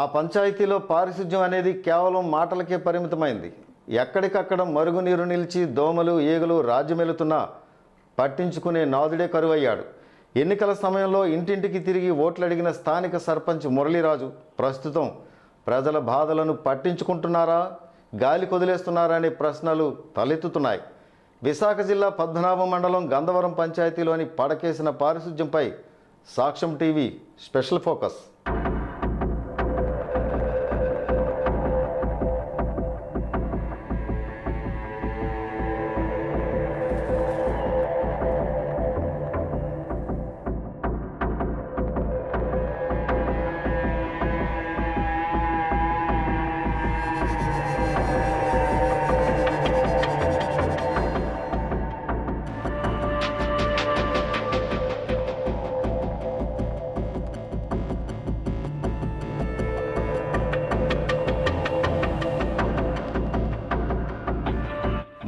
ఆ పంచాయతీలో పారిశుధ్యం అనేది కేవలం మాటలకే పరిమితమైంది. ఎక్కడికక్కడ మరుగునీరు నిలిచి దోమలు ఈగలు రాజ్యమెలుతున్నా పట్టించుకునే నాదుడే కరువయ్యాడు. ఎన్నికల సమయంలో ఇంటింటికి తిరిగి ఓట్లు అడిగిన స్థానిక సర్పంచ్ మురళీరాజు ప్రస్తుతం ప్రజల బాధలను పట్టించుకుంటున్నారా, గాలి కొదిలేస్తున్నారా అనే ప్రశ్నలు తలెత్తుతున్నాయి. విశాఖ జిల్లా పద్మనాభం మండలం గంధవరం పంచాయతీలోని పడకేసిన పారిశుధ్యంపై సాక్ష్యం టీవీ స్పెషల్ ఫోకస్.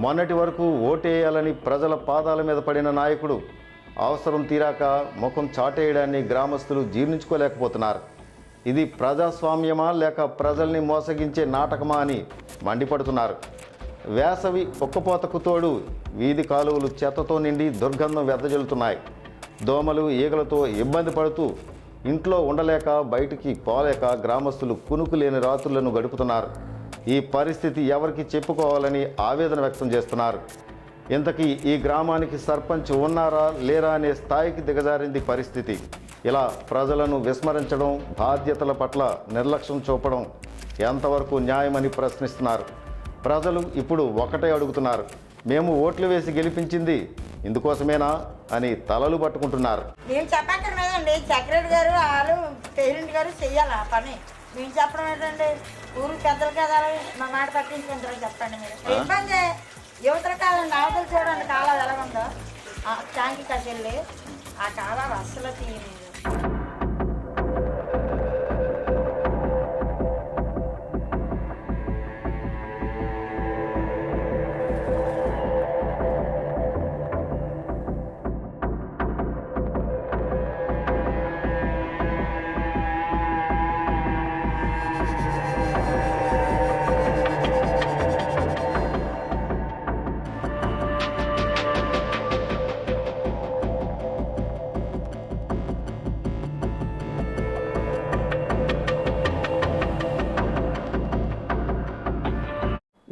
మొన్నటి వరకు ఓటేయాలని ప్రజల పాదాల మీద పడిన నాయకుడు అవసరం తీరాక ముఖం చాటేయడాన్ని గ్రామస్తులు జీర్ణించుకోలేకపోతున్నారు. ఇది ప్రజాస్వామ్యమా లేక ప్రజల్ని మోసగించే నాటకమా అని మండిపడుతున్నారు. వేసవి ఒక్కపోతకు తోడు వీధి కాలువలు చెత్తతో నిండి దుర్గంధం వెదజల్లుతున్నాయి. దోమలు ఈగలతో ఇబ్బంది పడుతూ ఇంట్లో ఉండలేక బయటికి పోలేక గ్రామస్తులు కునుకు లేని రాత్రులను గడుపుతున్నారు. ఈ పరిస్థితి ఎవరికి చెప్పుకోవాలని ఆవేదన వ్యక్తం చేస్తున్నారు. ఇంతకీ ఈ గ్రామానికి సర్పంచ్ ఉన్నారా లేరా అనే స్థాయికి దిగజారింది పరిస్థితి. ఇలా ప్రజలను విస్మరించడం, బాధ్యతల పట్ల నిర్లక్ష్యం చూపడం ఎంతవరకు న్యాయమని ప్రశ్నిస్తున్నారు. ప్రజలు ఇప్పుడు ఒకటే అడుగుతున్నారు, మేము ఓట్లు వేసి గెలిపించింది ఇందుకోసమేనా అని తలలు పట్టుకుంటున్నారు. మేము చెప్పక్కర్లేదండి, సెక్రటరీ గారు వాళ్ళు ప్రెసిడెంట్ గారు చెయ్యాలి ఆ పని. మేము చెప్పడం ఏంటండి, ఊరు పెద్దలు కదా మా మాట పట్టించుకుంటారని చెప్పండి. మీరు ఇబ్బంది యువతల కాలం అవతలు చూడండి, కాలాలు ఎలా ఉందో ట్యాంకి కట్టెళ్ళి ఆ కాలాలు అస్సలు తీయలేదు.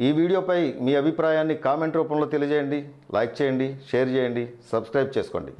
ఈ వీడియోపై మీ అభిప్రాయాన్ని కామెంట్ రూపంలో తెలియజేయండి. లైక్ చేయండి, షేర్ చేయండి, సబ్స్క్రైబ్ చేసుకోండి.